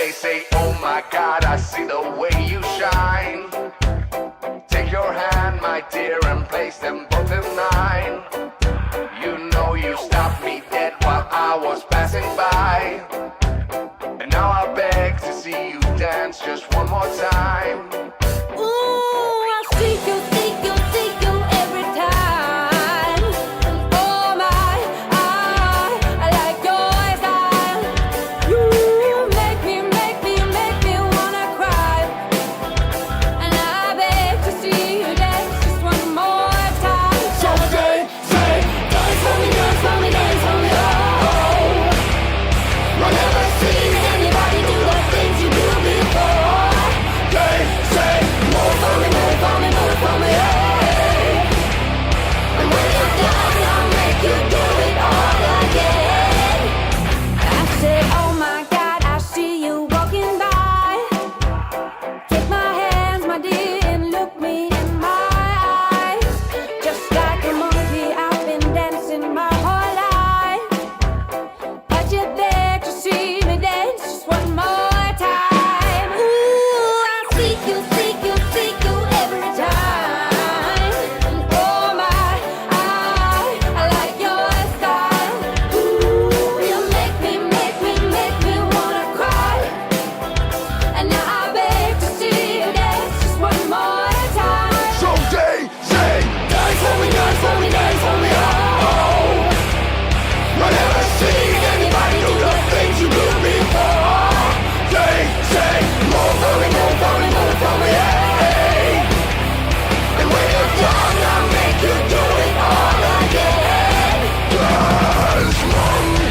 they say, oh my God, I see the way you shine. Take your hand, my dear, and place them both in mine. You know you stopped me dead while I was passing by. And now I beg to see you dance just one more time. Ooh, I seek you every time. Oh my, I like your style. You make me wanna cry. And I beg to see you dance just one more time. So say, dance for me, dance for me, dance for me. Oh, I've never seen anybody do the things you do before. Say, move for me, hey. And when you're done, I'll make you do it all again. I say, oh my God, I see you walking by. Take my hands, my dear, and look me in my eyes. Just like a monkey, I've been dancing my whole life. But you beg to see me dance just one more time. Ooh, I seek you every time. Oh my, I like your style. Ooh, you make me wanna cry. And now I beg to see you dance just one more time. So they say, Dance for me, dance for me, dance for me. Oh, I've never seen anybody do the things you do before. They say, move for me, hey. And when you're done, I'll make you do it all again. Dance monkey.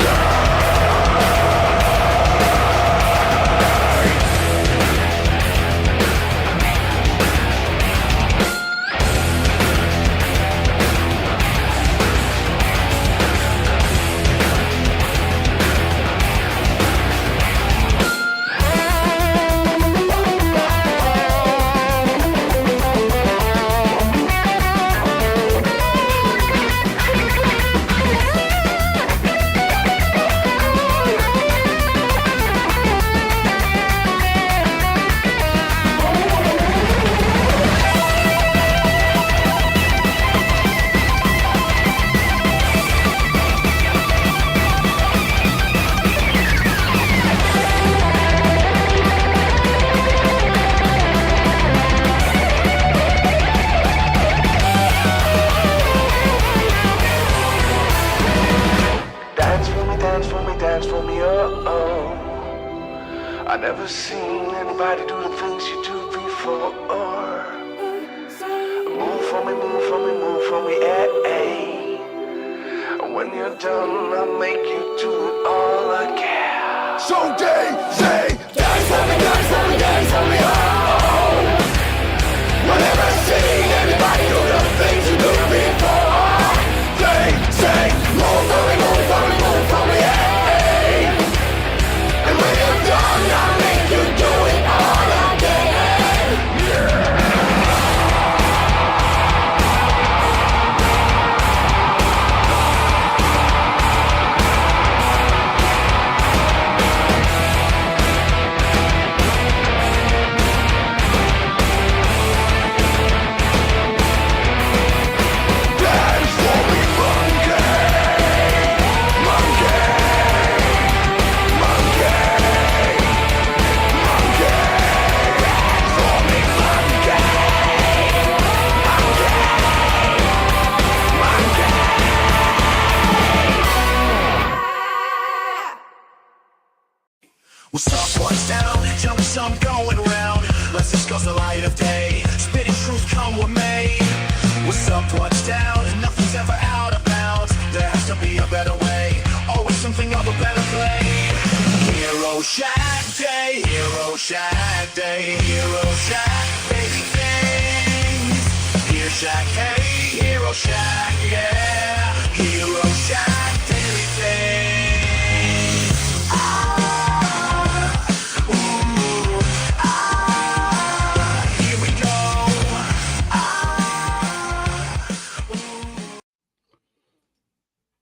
Dance for me, oh. I never seen anybody do the things you do before. Move for me, hey. When you're done, I'll make you do it all again. So they say, dance for me, oh. I never seen anybody do the things you do before. They say, move for me, hey. And when you're done, I'll make you do it all again. Yeah. What's up, what's down? Tell me something going around. Let's discuss the light of day. Spitting truth, come with me. What's up, what's down? Nothing's ever out of bounds. There has to be a better way. Always something of a better play. Hero Shack Day, Hero Shack Day, Hero Shack, baby things. Hero Shack, hey, Hero Shack, yeah. Hero Shack, daily things.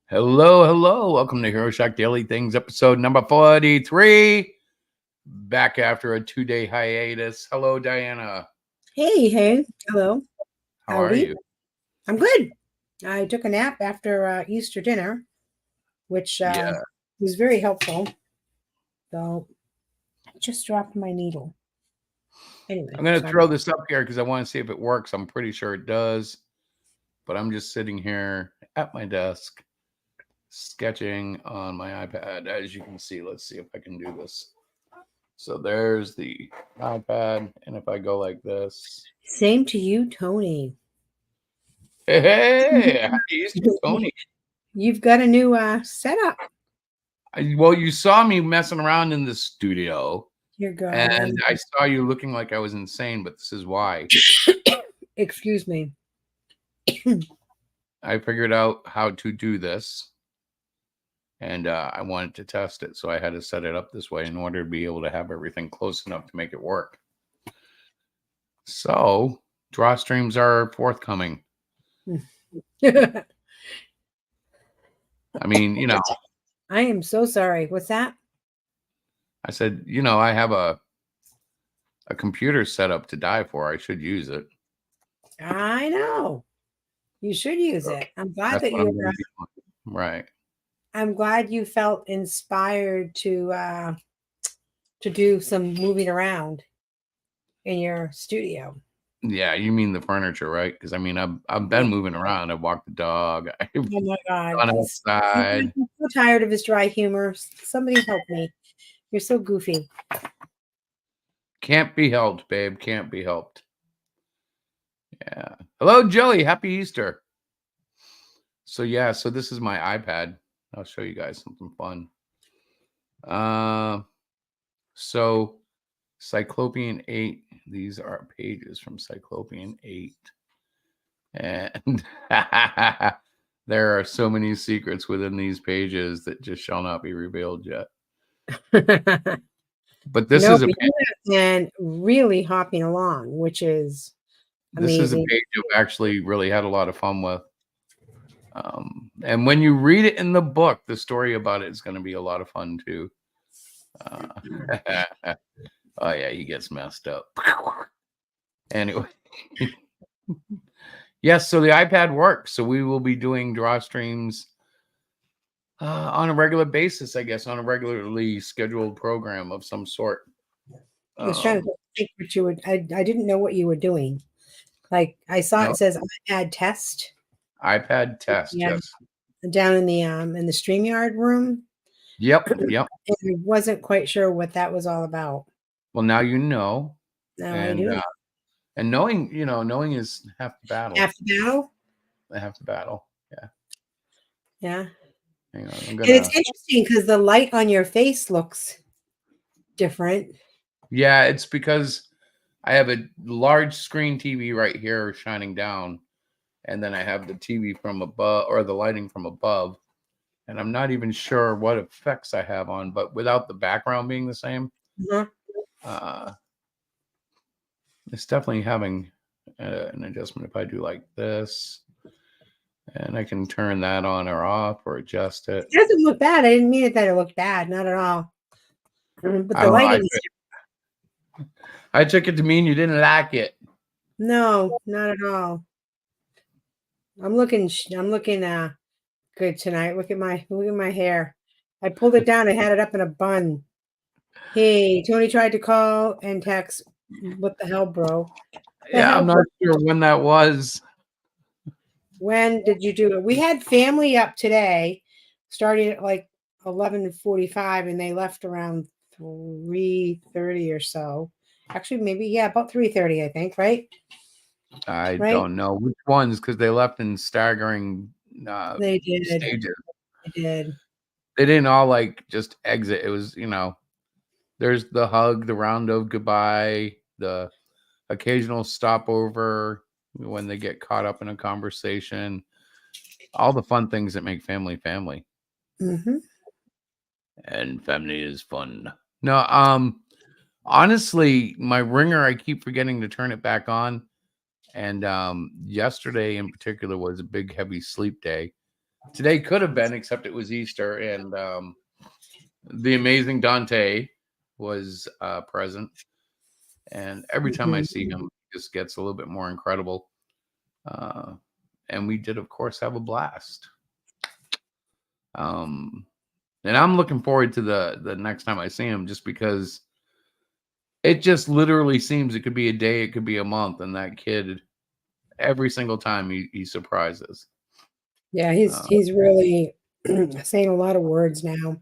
Hello. Welcome to Hero Shack Daily Things, episode number 43. back after a 2-day hiatus. Hello, Diana. Hey, hello. How are Howdy. you? I'm good. I took a nap after Easter dinner, which Yeah. was very helpful. So I just dropped my needle. Anyway, I'm going to sorry. throw this up here because I want to see if it works. I'm pretty sure it does. But I'm just sitting here at my desk, sketching on my iPad. As you can see, let's see if I can do this. So there's the iPad. And if I go like this. Same to you, Tony. Hey, happy Easter, Tony. You've got a new setup. Well, you saw me messing around in the studio. You're going. And I saw you looking like I was insane, but this is why. Excuse me. I figured out how to do this. And I wanted to test it. So I had to set it up this way in order to be able to have everything close enough to make it work. So draw streams are forthcoming. I mean, you know. I am so sorry. What's that? I said, you know, I have a computer set up to die for. I should use it. I know. You should use it. I'm glad that you were right. I'm glad you felt inspired to do some moving around in your studio. Yeah, you mean the furniture, right? Because I mean, I've been moving around. I've walked the dog. I've Oh my God! gone outside. I'm so tired of his dry humor. Somebody help me! You're so goofy. Can't be helped, babe. Can't be helped. Yeah. Hello, Jelly. Happy Easter. So yeah, so this is my iPad. I'll show you guys something fun. So Cyclopean 8. These are pages from Cyclopean 8. And there are so many secrets within these pages that just shall not be revealed yet. But this is a page. And really hopping along, which is amazing. This is a page I've actually really had a lot of fun with. And when you read it in the book, the story about it is going to be a lot of fun too. Oh yeah, he gets messed up. Anyway. Yes, so the iPad works. So we will be doing draw streams on a regular basis, I guess, on a regularly scheduled program of some sort. I was trying to think what you would. I didn't know what you were doing. Like I saw it says iPad test. iPad test, yes. Down in the StreamYard room. Yep. And I wasn't quite sure what that was all about. Well, now you know. Now I do. And knowing, knowing is half the battle. Half the battle? Half the battle. Yeah. Yeah. Hang on, And it's interesting because the light on your face looks different. Yeah, it's because I have a large screen TV right here shining down. And then I have the TV from above, or the lighting from above. And I'm not even sure what effects I have on, but without the background being the same, it's definitely having an adjustment. If I do like this, and I can turn that on or off or adjust it. It doesn't look bad. I didn't mean it that it looked bad. Not at all. But the lighting. I took it to mean you didn't like it. No, not at all. I'm looking good tonight. Look at my hair. I pulled it down. I had it up in a bun. Hey, Tony tried to call and text. What the hell, bro? I'm not sure when that was. When did you do it? We had family up today, starting at like 11:45, and they left around 3:30 or so. Actually, maybe about 3:30, I think. Right? I don't know which ones because they left in staggering they did. stages. They did. They didn't all just exit. It was, there's the hug, the round of goodbye, the occasional stopover when they get caught up in a conversation, all the fun things that make family. Mm-hmm. And family is fun. No, honestly, my ringer, I keep forgetting to turn it back on. And yesterday in particular was a big, heavy sleep day. Today could have been, except it was Easter. And the amazing Dante was present, and every time I Mhm. see him, it just gets a little bit more incredible. Uh, and we did, of course, have a blast. Um, and I'm looking forward to the next time I see him, just because it just literally seems it could be a day, it could be a month, and that kid every single time he surprises. Yeah, Uh, he's really saying a lot of words now.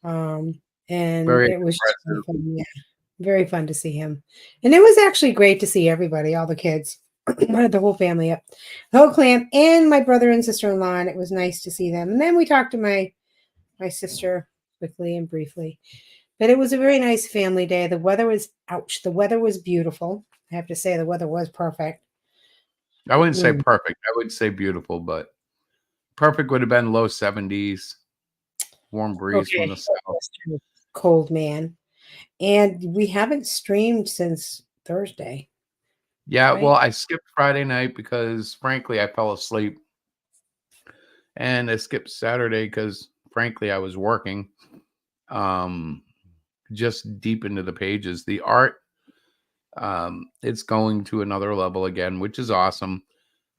Um, and Very it was just really expressive. fun. Yeah, very fun to see him. And it was actually great to see everybody, all the kids, the whole family up, the whole clan, and my brother and sister-in-law. And it was nice to see them. And then we talked to my sister quickly and briefly. But it was a very nice family day. The weather was ouch. The weather was beautiful. I have to say the weather was perfect. I wouldn't say Mm. perfect. I would say beautiful, but perfect would have been low 70s, warm breeze from Okay. the south. That's true. Cold man. And we haven't streamed since Thursday, Yeah, well, right? I skipped Friday night because frankly I fell asleep, and I skipped Saturday because frankly I was working. Um, just deep into the pages. The art, it's going to another level again, which is awesome.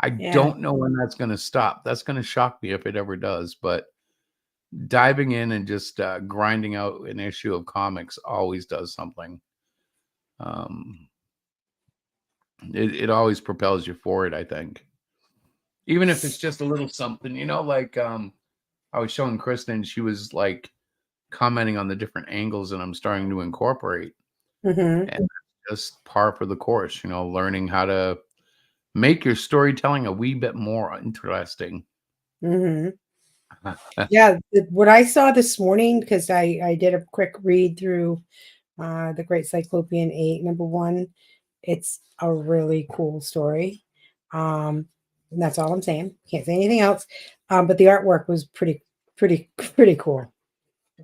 I Yeah. don't know when that's going to stop. That's going to shock me if it ever does. But diving in and just grinding out an issue of comics always does something. Um, it always propels you forward, I think. Even if it's just a little something, like I was showing Kristen, she was like commenting on the different angles that I'm starting to incorporate. Hmm. And that's just par for the course, learning how to make your storytelling a wee bit more interesting. Hmm. Yeah. What I saw this morning, because I did a quick read through the Great Cyclopean 8, number one. It's a really cool story. Um, and that's all I'm saying. Can't say anything else. But the artwork was pretty cool.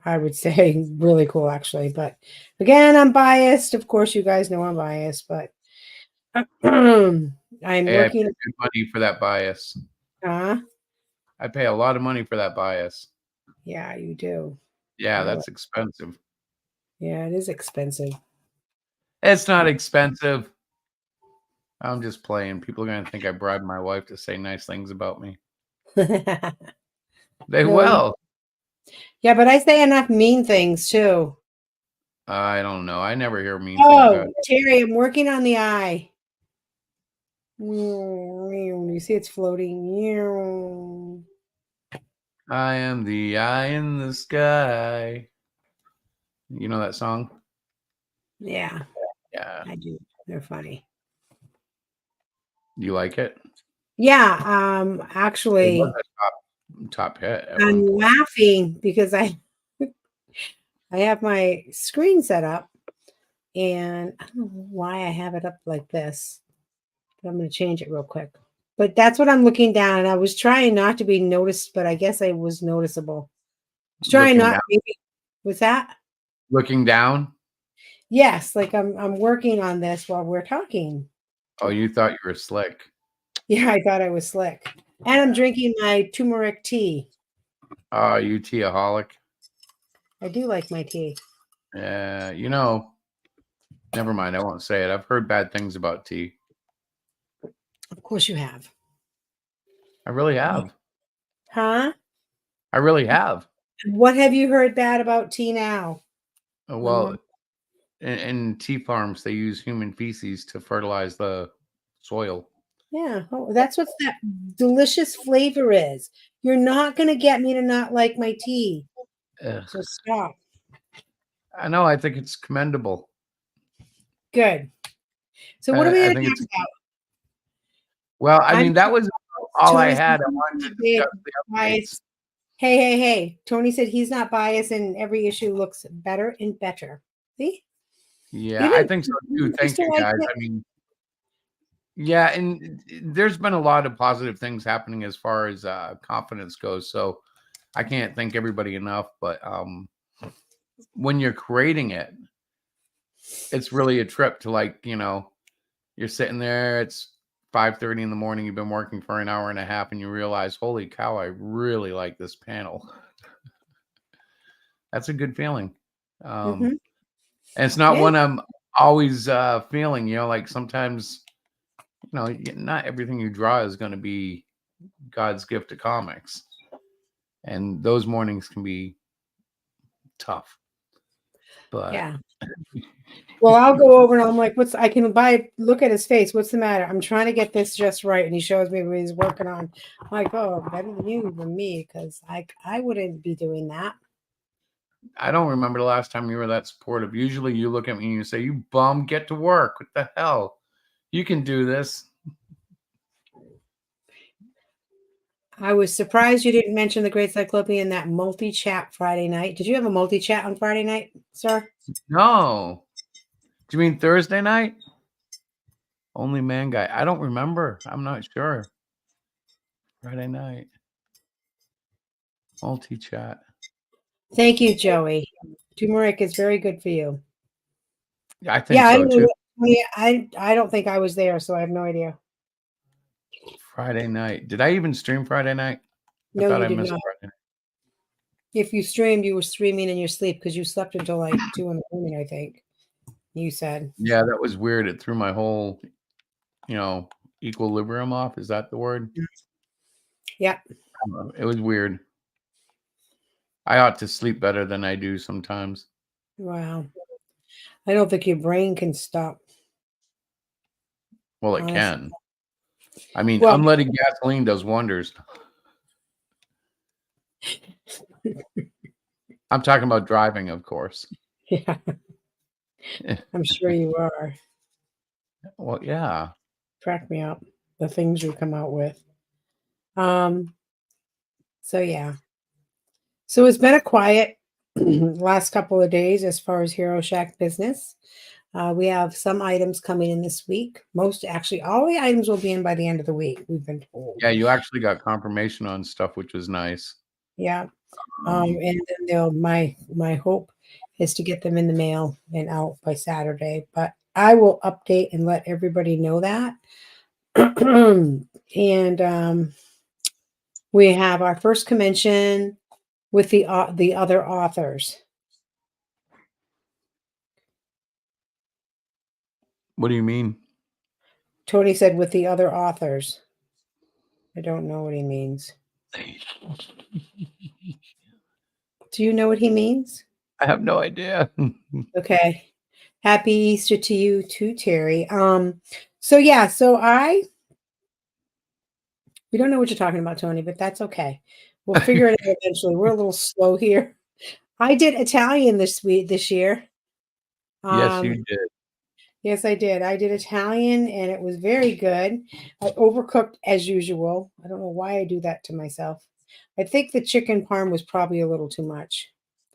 I would say really cool, actually. But again, I'm biased. Of course, you guys know I'm biased, but I'm Hey, I pay working. good money for that bias. Uh, I pay a lot of money for that bias. yeah, you do. Yeah, You're right. that's expensive. Yeah, it is expensive. It's not expensive. I'm just playing. People are going to think I bribed my wife to say nice things about me. They No, will. yeah, but I say enough mean things too. I don't know. I never hear mean things Oh, out. Terry, I'm working on the eye. You see it's floating. I am the eye in the sky. You know that song? Yeah, Yeah. I do. They're funny. You like it? Yeah, It was actually, a top hit at one I'm point. laughing because I have my screen set up and I don't know why I have it up like this, but I'm going to change it real quick. But that's what I'm looking down, and I was trying not to be noticed, but I guess I was noticeable. I was trying Looking not down. maybe was that? Looking down? Yes, like I'm working on this while we're talking. Oh, you thought you were slick. Yeah, I thought I was slick. And I'm drinking my turmeric tea. Oh, you teaholic. I do like my tea. Yeah, never mind. I won't say it. I've heard bad things about tea. Of course you have. I really have. Huh? I really have. What have you heard bad about tea now? Well, in tea farms, they use human feces to fertilize the soil. Yeah, oh, that's what that delicious flavor is. You're not going to get me to not like my tea. Ugh. So stop. I know. I think it's commendable. Good. So what are we I going to think talk it's about? well. I I'm mean, that was all I Tony said had. I he's wanted to not discuss the updates. biased. Hey. Tony said he's not biased and every issue looks better and better. See? Yeah, You I didn't think so too. you used Thank to you, like guys. it? I mean, yeah, and there's been a lot of positive things happening as far as confidence goes. So I can't thank everybody enough. But when you're creating it, it's really a trip to you're sitting there. It's 5:30 in the morning. You've been working for an hour and a half, and you realize, holy cow, I really like this panel. That's a good feeling. Um, Mhm. And it's not Yeah. one I'm always feeling, like sometimes, not everything you draw is going to be God's gift to comics. And those mornings can be tough. But Yeah. Well, I'll go over and I'm like, I can look at his face. What's the matter? I'm trying to get this just right. And he shows me what he's working on. I'm like, oh, better than you than me, because I wouldn't be doing that. I don't remember the last time you were that supportive. Usually you look at me and you say, "You bum, get to work. What the hell? You can do this." I was surprised you didn't mention the Great Cyclopean, that multi-chat Friday night. Did you have a multi-chat on Friday night, sir? No. Do you mean Thursday night? Only man guy. I don't remember. I'm not sure. Friday night. Multi-chat. Thank you, Joey. Turmeric is very good for you. I think Yeah, I so don't know. too. I don't think I was there, so I have no idea. Friday night. Did I even stream Friday night? I No, thought you I did missed not. Friday night. If you streamed, you were streaming in your sleep because you slept until like 2 in the morning, I think. You said. Yeah, that was weird. It threw my whole, equilibrium off. Is that the word? Yeah. It was weird. I ought to sleep better than I do sometimes. Wow. I don't think your brain can stop. Well, it Honestly. can. I mean, Well, unleaded gasoline does wonders. I'm talking about driving, of course. yeah, I'm sure you are. Well, yeah. Crack me up. The things you come out with. So yeah. So it's been a quiet last couple of days as far as Hero Shack business. We have some items coming in this week. Actually, all the items will be in by the end of the week, we've been told. Yeah, you actually got confirmation on stuff, which was nice. Yeah. And then my hope is to get them in the mail and out by Saturday. But I will update and let everybody know that. And we have our first convention with the other authors. What do you mean? Tony said with the other authors. I don't know what he means. Do you know what he means? I have no idea. Okay. Happy Easter to you too, Terry. So yeah, we don't know what you're talking about, Tony, but that's okay. We'll figure it out eventually. We're a little slow here. I did Italian this year. Yes, you did. Yes, I did. I did Italian and it was very good. I overcooked as usual. I don't know why I do that to myself. I think the chicken parm was probably a little too much.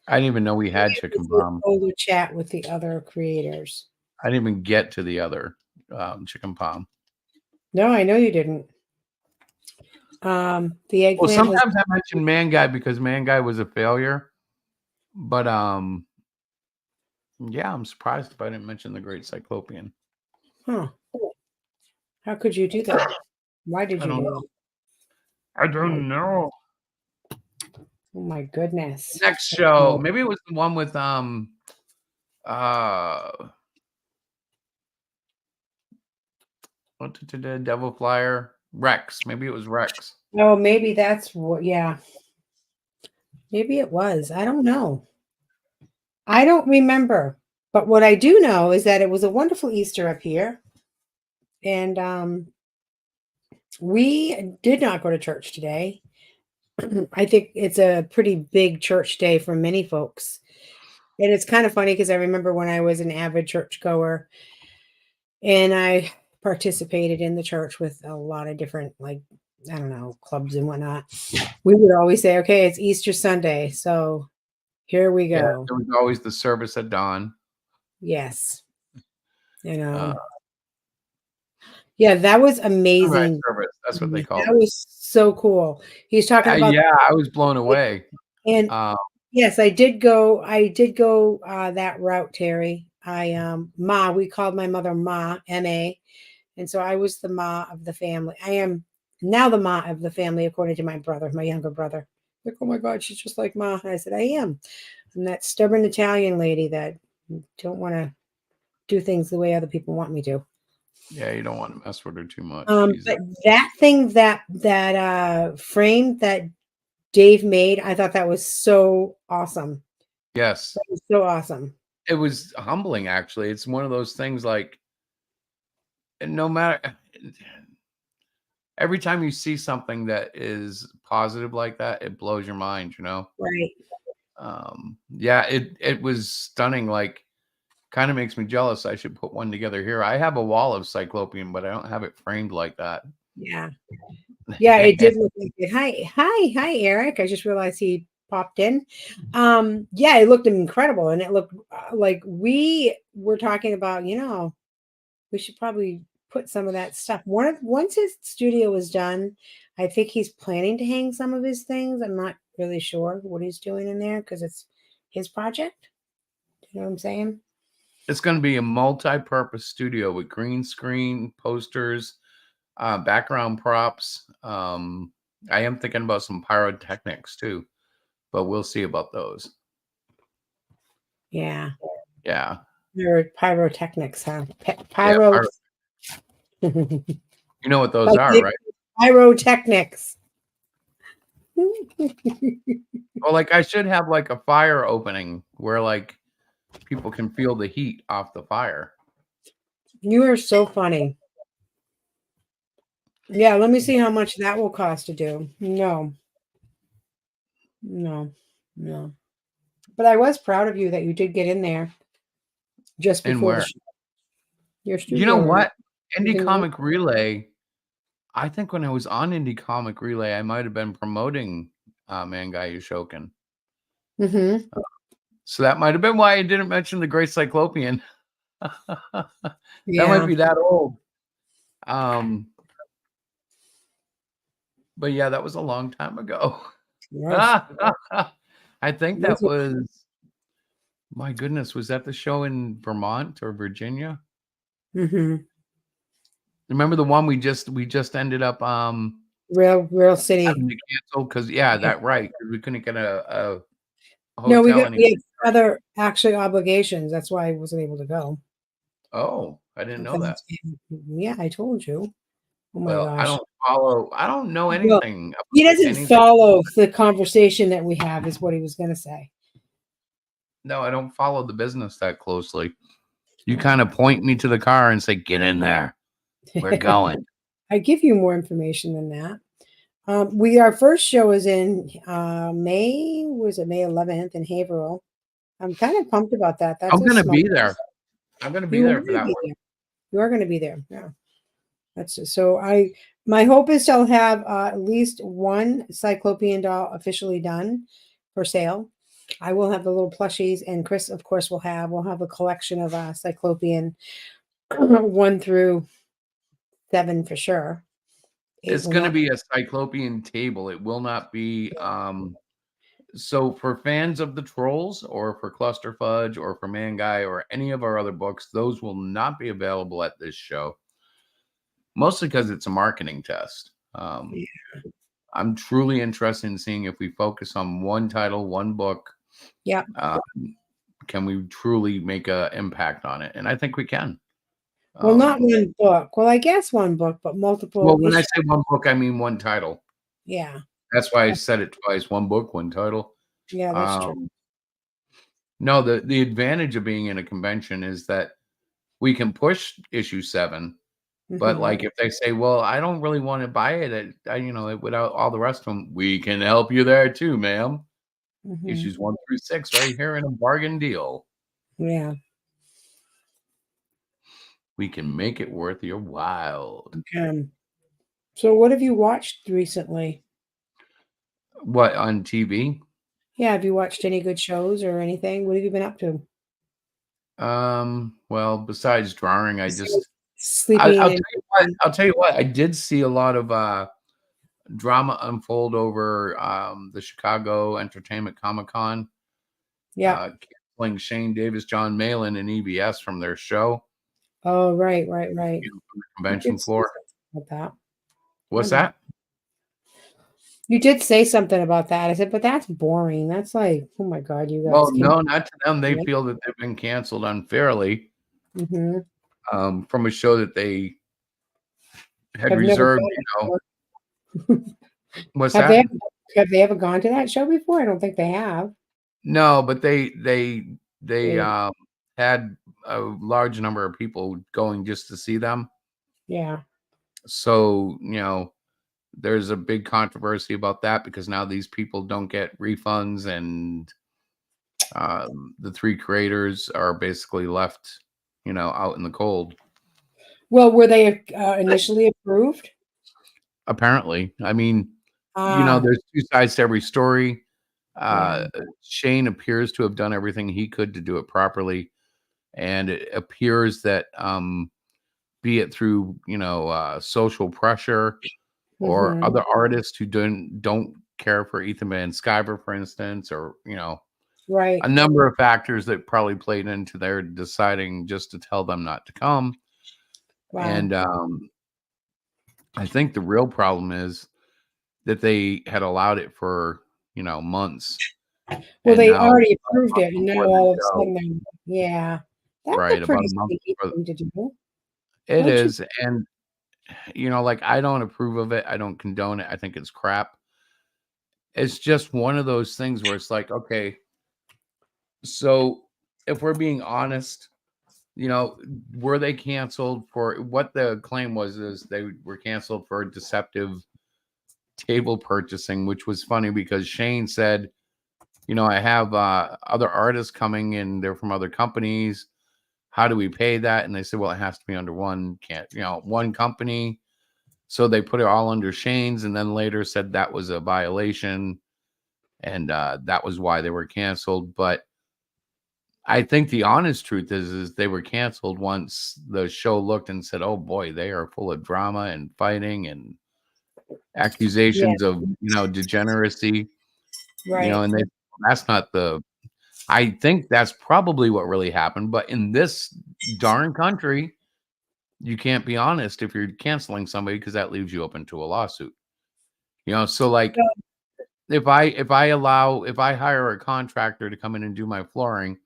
I didn't even know we had chicken parm. Older chat with the other creators. I didn't even get to the other chicken parm. No, I know you didn't. The eggplant. Well, sometimes I mention Man Guy because Man Guy was a failure. But yeah, I'm surprised if I didn't mention the Great Cyclopean. Huh. How could you do that? Why did you do that? I don't know. Oh my goodness. Next show. Maybe it was the one with what did the Devil Flyer? Rex. Maybe it was Rex. Oh, maybe that's what, yeah. Maybe it was. I don't know. I don't remember. But what I do know is that it was a wonderful Easter up here. And we did not go to church today. I think it's a pretty big church day for many folks. And it's kind of funny because I remember when I was an avid churchgoer and I participated in the church with a lot of different, like, I don't know, clubs and whatnot. We would always say, okay, it's Easter Sunday. So here we go. Yeah, there was always the service at dawn. Yes. Yeah, that was amazing. Service. That's what they call it. That was so cool. He's talking about yeah, I was blown away. And yes, I did go that route, Terry. We called my mother Ma, M-A. And so I was the Ma of the family. I am now the Ma of the family, according to my brother, my younger brother. Like, oh my God, she's just like Ma. And I said, I am. I'm that stubborn Italian lady that Don't want to do things the way other people want me to. Yeah, you don't want to mess with her too much. She's But that thing that frame that Dave made, I thought that was so awesome. yes, That was so awesome. it was humbling actually. It's one of those things like no matter every time you see something that is positive like that, it blows your mind, you know. Right. Yeah, it was stunning. Like, kind of makes me jealous. I should put one together here. I have a wall of Cyclopean, but I don't have it framed like that. Yeah. Yeah, it did look like it. Hi, Eric. I just realized he popped in. Yeah, it looked incredible, and it looked like we were talking about. We should probably put some of that stuff. Once his studio is done, I think he's planning to hang some of his things. I'm not really sure what he's doing in there because it's his project. You know what I'm saying? It's going to be a multi-purpose studio with green screen, posters, background props. I am thinking about some pyrotechnics too, but we'll see about those. Yeah. Yeah. They're pyrotechnics, huh? Yeah, Pyro. you know what those Like are, right? pyrotechnics. Well, like I should have like a fire opening where like people can feel the heat off the fire. You are so funny. Yeah, let me see how much that will cost to do. No. But I was proud of you that you did get in there just And before where? your You know studio. what? Indie Everything Comic Relay. I think when I was on Indie Comic Relay, I might have been promoting Mangai Yoshokin. Mm-hmm. So that might have been why I didn't mention the Great Cyclopean. That might Yeah. be that old. But yeah, that was a long time ago. Yes. I think that was, my goodness, was that the show in Vermont or Virginia? Mm-hmm. Remember the one we just ended up Real city. having to cancel because that right, 'cause we couldn't get a No, hotel anymore. we had other actually obligations. That's why I wasn't able to go. Oh, I didn't know that. Yeah, I told you. Oh my Well, gosh. I don't know Well, anything he about doesn't anything. follow the conversation that we have, is what he was going to say. No, I don't follow the business that closely. You kind of point me to the car and say, "Get in there. We're going." I give you more information than that. Our first show is in May. Was it May 11th in Haverhill? I'm kind of pumped about that. That's I'm a gonna small. be there. I'm gonna be You are there for going to that be one. there. You are going to be there. Yeah. So my hope is to have at least one Cyclopean doll officially done for sale. I will have the little plushies, and Chris, of course, we'll have a collection of Cyclopean 1 through 7 for sure. 8 It's will gonna not. be a Cyclopean table. It will not be so for fans of the Trolls or for Cluster Fudge or for Mangai or any of our other books, those will not be available at this show. Mostly because it's a marketing test. Yeah. I'm truly interested in seeing if we focus on one title, one book. Yeah. Can we truly make an impact on it? And I think we can. Well, not one book. Well, I guess one book, but multiple Well, when I issues. say one book, I mean one title. Yeah. That's why I said it twice. One book, one title. Yeah, that's true. No, the advantage of being in a convention is that we can push issue 7, but Mhm. like if they say, "Well, I don't really want to buy it, without all the rest of them," we can help you there too, ma'am. Mhm. Issues 1 through 6 right here in a bargain deal. Yeah. We can make it worth your while. So what have you watched recently? What, on TV? Yeah, have you watched any good shows or anything? What have you been up to? Well, besides drawing, Besides I'll sleeping tell and you what, I did see a lot of drama unfold over the Chicago Entertainment Comic-Con, yeah. canceling Shane Davis, John Malin, and EBS from their show, Oh, right. from the You convention did say floor. something about that. I What's remember. that? You did say something about that. I said, but that's boring. That's like, oh my God, you guys Well, came. no, not to them. They feel that they've been canceled unfairly Mm-hmm. from a show that they had Have never reserved. done it before. What's Have they that? ever, have they ever gone to that show before? I don't think they have. No, but they They, had a large number of people going just to see them. yeah. So, there's a big controversy about that because now these people don't get refunds, and the three creators are basically left, out in the cold. Well, were they initially approved? Apparently, I mean, Ah, there's two sides to every story. yeah. Shane appears to have done everything he could to do it properly, and it appears that, be it through social pressure or Mm-hmm. other artists who don't care for Ethan Van Sciver, for instance, or Right. a number of factors that probably played into their deciding just to tell them not to come. Wow. And I think the real problem is that they had allowed it for months, Well, and they now already a approved month it, and now before the all of a show, sudden, yeah, that's a right? About pretty a month sneaky before thing to do, it don't you? is, and like, I don't approve of it. I don't condone it. I think it's crap. It's just one of those things where it's like, okay, so if we're being honest, were they canceled for what the claim was? Is they were canceled for deceptive table purchasing, which was funny because Shane said, I have other artists coming and they're from other companies. How do we pay that? And they said, well, it has to be under one company. So they put it all under Shane's, and then later said that was a violation, and that was why they were canceled. But I think the honest truth is they were canceled once the show looked and said, "Oh boy, they are full of drama and fighting and Yeah, accusations of degeneracy." right. And that's not the. I think that's probably what really happened. But in this darn country, you can't be honest if you're canceling somebody because that leaves you open to a lawsuit. So like So, if I hire a contractor to come in and do my flooring,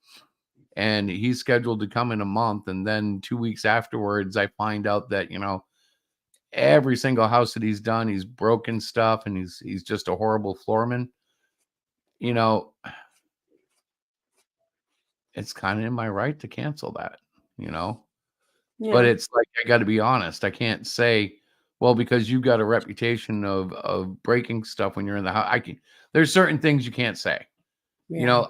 and he's scheduled to come in a month, and then 2 weeks afterwards I find out that every single house that he's done, he's broken stuff, and he's just a horrible floorman. you know it's kind of in my right to cancel that. you know but yeah, it's like, I got to be honest. I can't say, well, because you got a reputation of breaking stuff when you're in the house. There's certain things you can't say. yeah.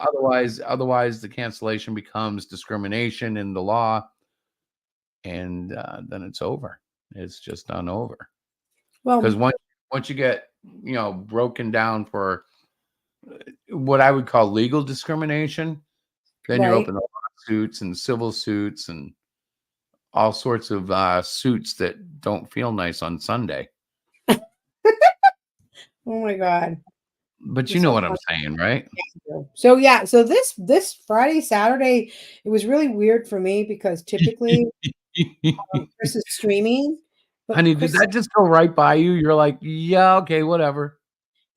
Otherwise the cancellation becomes discrimination in the law, and then it's over. It's just done over. Because Well, once you get broken down for what I would call legal discrimination, then you're right. open to lawsuits and civil suits and all sorts of suits that don't feel nice on Sunday. Oh my God, But you're you know so what I'm funny. saying, right? So yeah, so this Friday, Saturday, it was really weird for me because typically Chris is streaming, but Honey, did Chris, that just go right by you? You're like, yeah, okay, whatever.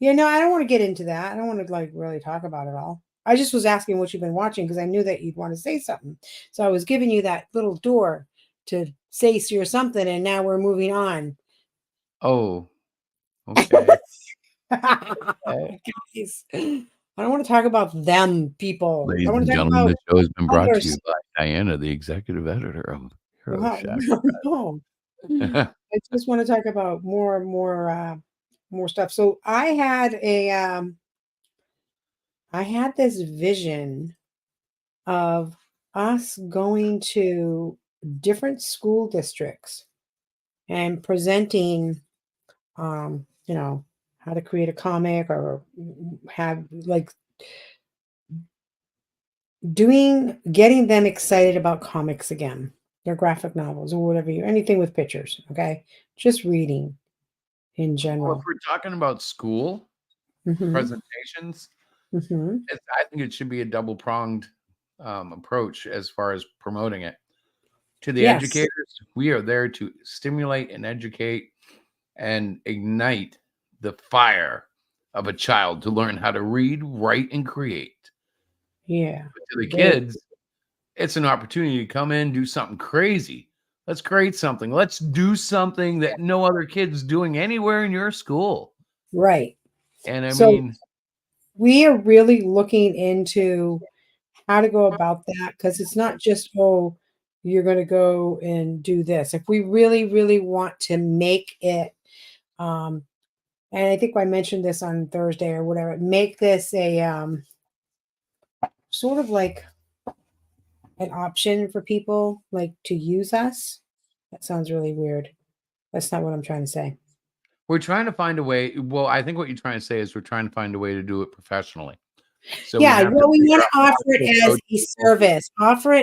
I don't want to get into that. I don't want to like really talk about it all. I just was asking what you've been watching because I knew that you'd want to say something. So I was giving you that little door to say or something, and now we're moving on. Oh, okay. Guys, I don't want to talk about them people. I Ladies want and to talk gentlemen, about the show has been brought to you others. by Diana, the executive editor of Hero Wow, Shack. no. I just want to talk about more stuff. So I had this vision of us going to different school districts and presenting how to create a comic or have like getting them excited about comics again, their graphic novels or whatever anything with pictures, okay? Just reading in Well, if general. we're talking about school Mhm. presentations, Mhm. I think it should be a double pronged approach as far as promoting it. To the Yes. educators, we are there to stimulate and educate and ignite the fire of a child to learn how to read, write, and create. Yeah. But to the Very- kids, it's an opportunity to come in, do something crazy. Let's create something. Let's do something that no other kid's doing anywhere in your school. Right. And I So mean, we are really looking into how to go about that because it's not just, oh, you're going to go and do this. If we really, really want to make it, um, and I think I mentioned this on Thursday or whatever, make this a sort of like an option for people like to use us. That sounds really weird. That's not what I'm trying to say. we're trying to find a way. Well, I think what you're trying to say is we're trying to find a way to do it professionally. So we Yeah, have to well, we figure want out to how offer to it as approach a people. service. Offer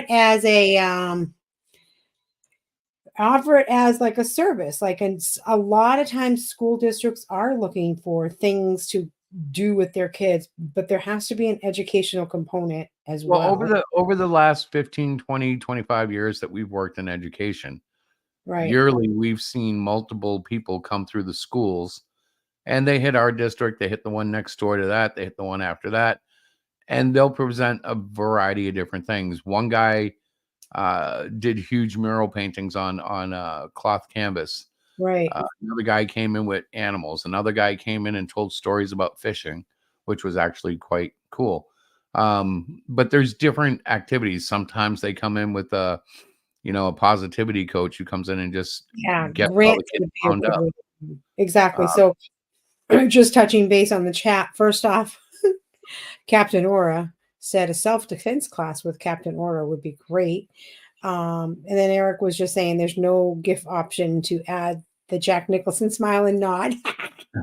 it as like a service. Like, and a lot of times school districts are looking for things to do with their kids, but there has to be an educational component as Well, well. over the last 15, 20, 25 years that we've worked in education, Right. yearly we've seen multiple people come through the schools and they hit our district, they hit the one next door to that, they hit the one after that, and they'll present a variety of different things. One guy did huge mural paintings on cloth canvas. Right. Another guy came in with animals. Another guy came in and told stories about fishing, which was actually quite cool. But there's different activities. Sometimes they come in with a positivity coach who comes in and just Yeah. gets all the Grants kids would be a wound good up. way. Exactly. Uh, So just touching base on the chat. First off, Captain Aura said a self-defense class with Captain Aura would be great. And then Eric was just saying there's no gift option to add the Jack Nicholson smile and nod.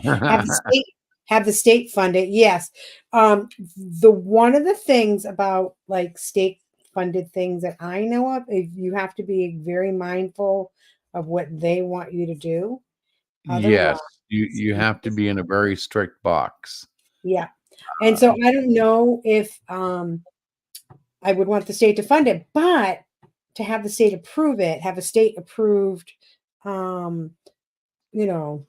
have the state have the state fund it. Yes. The one of the things about like state funded things that I know of, you have to be very mindful of what they want you to do. Otherwise, yes, you have to be in a very strict box. yeah. And so Uh, I don't know if I would want the state to fund it, but to have the state approve it, have a state approved, um, you know,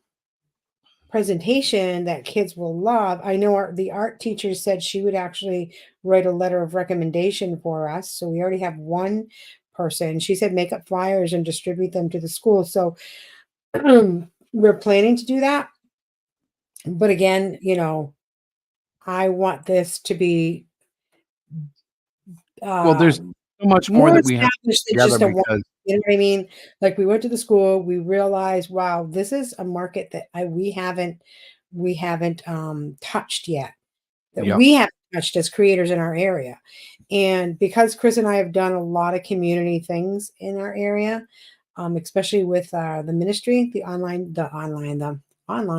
presentation that kids will love. I know the art teacher said she would actually write a letter of recommendation for us. So we already have one person. She said make up flyers and distribute them to the school. So we're planning to do that. But again, I want this to be well, there's um, so much more more that we have established than together just a one. because You know what I mean? Like we went to the school, we realized, wow, this is a market that we haven't touched yet. That yep. we haven't touched as creators in our area. And because Chris and I have done a lot of community things in our area, especially with the ministry, the online,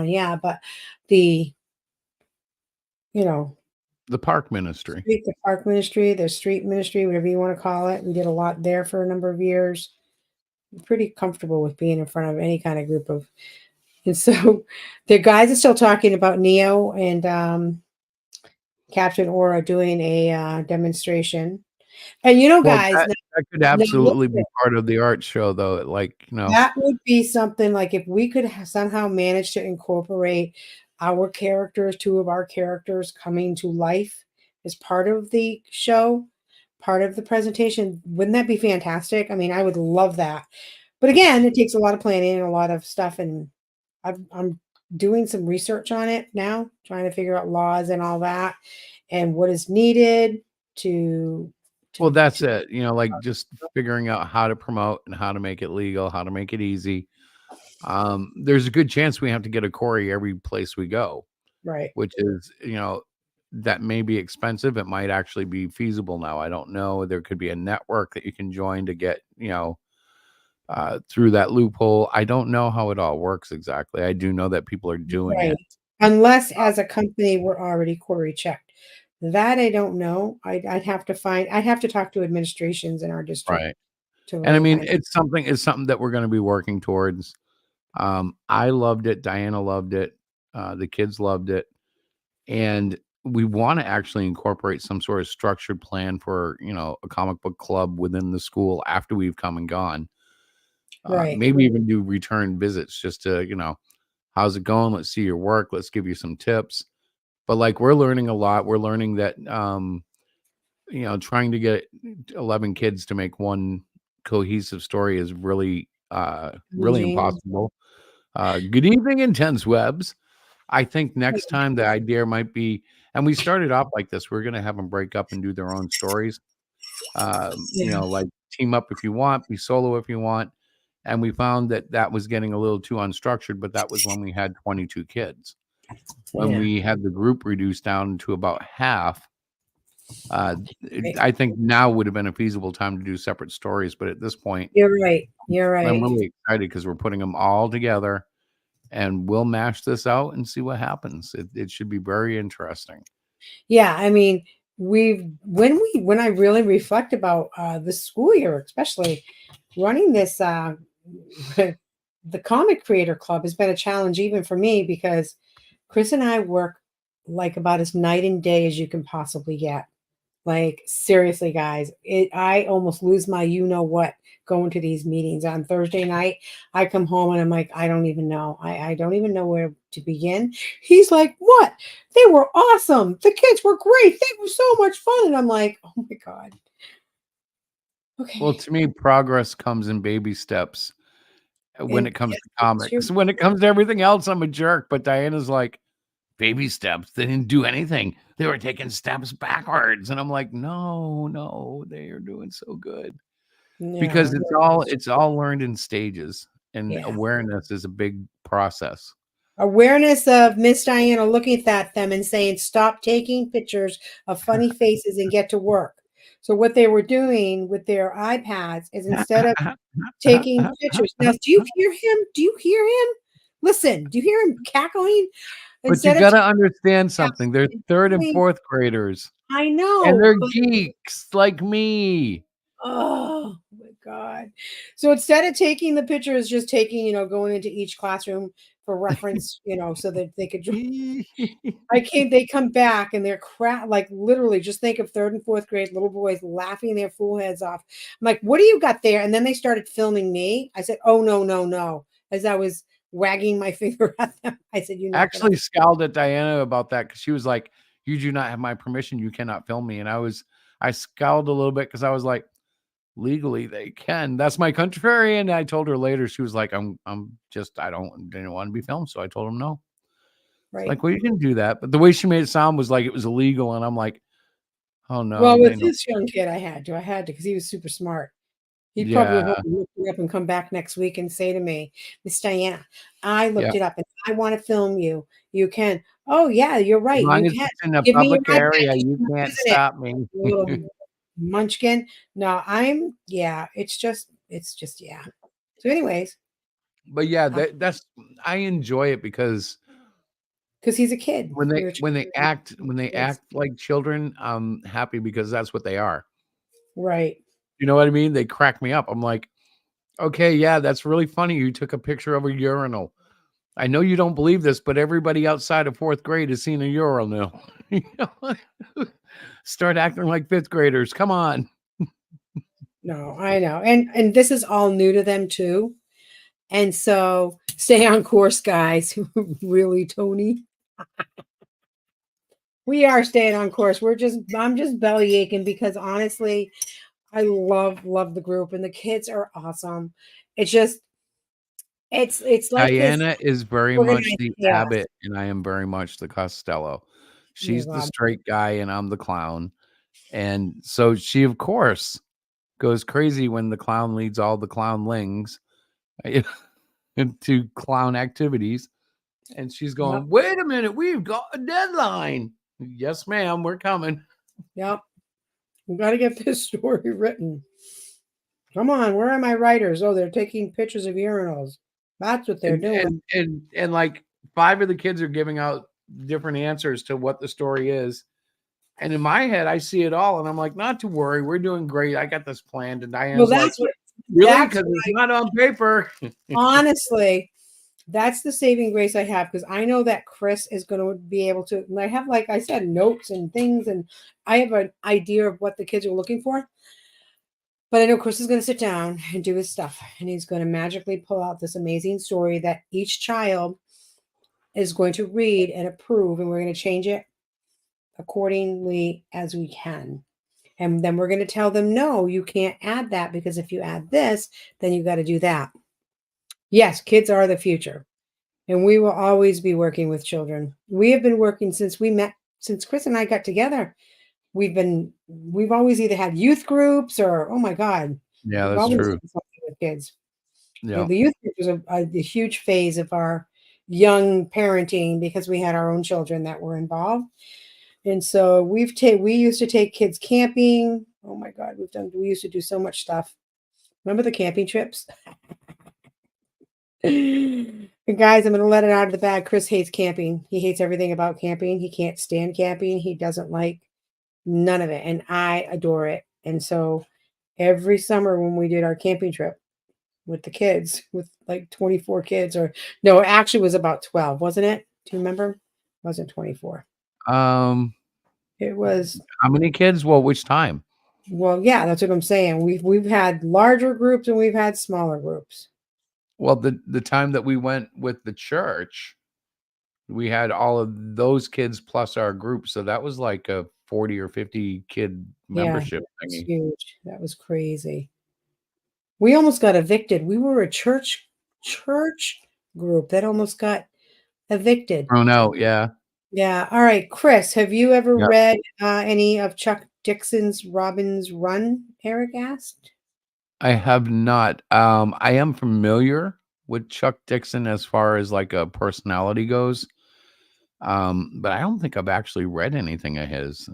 yeah, but the you know The park ministry. the park ministry, the street ministry, whatever you want to call it. We did a lot there for a number of years. I'm pretty comfortable with being in front of any kind of group of. And so the guys are still talking about Neo and Captain Aura doing a demonstration. And Well, guys, that could now look absolutely at be this. part of the art show, though. That would be something like if we could somehow manage to incorporate our characters, two of our characters coming to life as part of the show, part of the presentation. Wouldn't that be fantastic? I mean, I would love that. But again, it takes a lot of planning and a lot of stuff. And I'm doing some research on it now, trying to figure out laws and all that and what is needed to, Well, to, that's to it. Like just figuring out how to promote and how to make it legal, how to make it easy. There's a good chance we have to get a Corey every place we go, right. which is, that may be expensive. It might actually be feasible now. I don't know. There could be a network that you can join to get, through that loophole. I don't know how it all works exactly. I do know that people are doing Right. it. Unless as a company we're already Corey checked. That I don't know. I'd have to talk to administrations in our district Right. to And I really mean, find. it's something that we're going to be working towards. I loved it. Diana loved it. The kids loved it. And we want to actually incorporate some sort of structured plan for, a comic book club within the school after we've come and gone. Right. Maybe even do return visits just to, how's it going? Let's see your work. Let's give you some tips. But like we're learning a lot. We're learning that trying to get 11 kids to make one cohesive story is really really Eugene. impossible. Good evening, Intense Webs. I think next time the idea might be, and we started off like this, we're going to have them break up and do their own stories. Yeah. Like team up if you want, be solo if you want. And we found that that was getting a little too unstructured, but that was when we had 22 kids. When Yeah. we had the group reduced down to about half, Right. I think now would have been a feasible time to do separate stories. But at this point, You're right. You're I'm right. really excited because we're putting them all together and we'll mash this out and see what happens. It should be very interesting. Yeah, I mean, when I really reflect about the school year, especially running this the comic creator club has been a challenge even for me because Chris and I work like about as night and day as you can possibly get. Like seriously, guys, I almost lose my you know what going to these meetings on Thursday night. I come home and I'm like, I don't even know. I don't even know where to begin. He's like, what? They were awesome. The kids were great. They were so much fun. And I'm like, oh my God. Well, Okay. to me, progress comes in baby steps when And it comes yes, to it's true. comics. When it comes to everything else, I'm a jerk. But Diana's like, baby steps. They didn't do anything. They were taking steps backwards. And I'm like, no, no, they are doing so good. No, Because no, it's all learned in stages. And yeah. awareness is a big process. Awareness of Miss Diana looking at them and saying, stop taking pictures of funny faces and get to work. So what they were doing with their iPads is instead of taking pictures. Now, do you hear him? Do you hear him? Listen, do you hear him cackling? But you Instead of gotta understand something. They're third and doing, fourth graders. I And know, they're but geeks like me. oh my God. So instead of taking the pictures, just taking, going into each classroom for reference, so that they could they come back and they're like literally just think of third and fourth grade little boys laughing their fool heads off. I'm like, what do you got there? And then they started filming me. I said, oh no, no, no. As I was wagging my finger at them, I said, you're not gonna Actually scowled at Diana about that because she was like, "You do not have my permission. You cannot film me." And I scowled a little bit because I was like, "Legally, they can." That's my contrarian. I told her later. She was like, I'm just, didn't want to be filmed." So I told him no. It's right. like, well, you can do that, but the way she made it sound was like it was illegal, and I'm like, "Oh no, Well, they with know." this young kid, I had to because he was super smart. He'd probably Yeah, hope to look me up and come back next week and say to me, Miss Diana, I yeah. looked it up and I want to film you. You can. Oh yeah, you're As right. You long as can. it's in a Give me your public iPad. area, Just you keep can't using it. stop me. You little munchkin. No, yeah, it's just, yeah. So, anyways, But yeah, that's I enjoy it because because he's a kid. when they We were when they trying act when they kids. act like children, I'm happy because that's what they are. Right. You know what I mean? They crack me up. I'm like, okay, yeah, that's really funny. You took a picture of a urinal. I know you don't believe this, but everybody outside of fourth grade has seen a urinal. You know? Start acting like fifth graders. Come on. No, I know. And this is all new to them too. And so stay on course, guys. Really, Tony. We are staying on course. I'm just belly aching because honestly, I love the group and the kids are awesome. It's just it's like this Diana is very much organized the chaos. Abbott, and I am very much the Costello. Oh She's the God. straight guy, and I'm the clown. And so she, of course, goes crazy when the clown leads all the clownlings into clown activities. And she's Yep. going, wait a minute, we've got a deadline. Yes, ma'am, we're coming. Yep. We got to get this story written. Come on, where are my writers? Oh, they're taking pictures of urinals. That's what they're And doing. and like five of the kids are giving out different answers to what the story is. And in my head, I see it all, and I'm like, not to worry, we're doing great. I got this planned. And Well, Diane's like, really? that's Because it's not on paper. honestly, that's the saving grace I have because I know that Chris is going to be able to. And I have, like I said, notes and things, and I have an idea of what the kids are looking for. But I know Chris is going to sit down and do his stuff, and he's going to magically pull out this amazing story that each child is going to read and approve, and we're going to change it accordingly as we can. And then we're going to tell them, no, you can't add that because if you add this, then you got to do that. Yes, kids are the future. And we will always be working with children. We have been working since we met, since Chris and I got together. We've always either had youth groups or, oh my God, Yeah, we've that's always true. done something with kids. Yeah. The youth group was a huge phase of our young parenting because we had our own children that were involved. And so we used to take kids camping. Oh my God, we used to do so much stuff. Remember the camping trips? And guys, I'm going to let it out of the bag. Chris hates camping. He hates everything about camping. He can't stand camping. He doesn't like none of it. And I adore it. And so every summer when we did our camping trip with the kids, with like 24 kids, or no, it actually was about 12, wasn't it? Do you remember? It wasn't 24. Um, It was, how many kids? Well, which time? well, yeah, that's what I'm saying. We've had larger groups and we've had smaller groups. Well, the time that we went with the church, we had all of those kids plus our group, so that was like a 40 or 50 kid Yeah, membership it's thingy. huge. That was crazy. We almost got evicted. We were a church group that almost got evicted. Oh no, yeah. Yeah. All right, Chris, have you ever Yeah. read any of Chuck Dixon's Robin's Run? Eric asked. I have not. I am familiar with Chuck Dixon as far as like a personality goes. But I don't think I've actually read anything of his.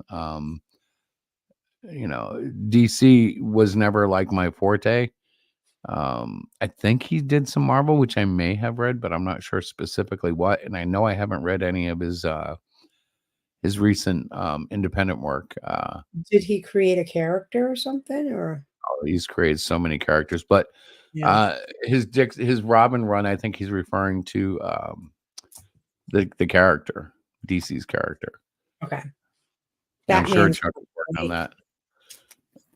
DC was never like my forte. I think he did some Marvel, which I may have read, but I'm not sure specifically what. And I know I haven't read any of his recent independent work. Did he create a character or something? Or He's created so many characters, but yeah. his Robin run, I think he's referring to the character, DC's character. Okay. And I'm sure Batman's Chuck will work on right. that.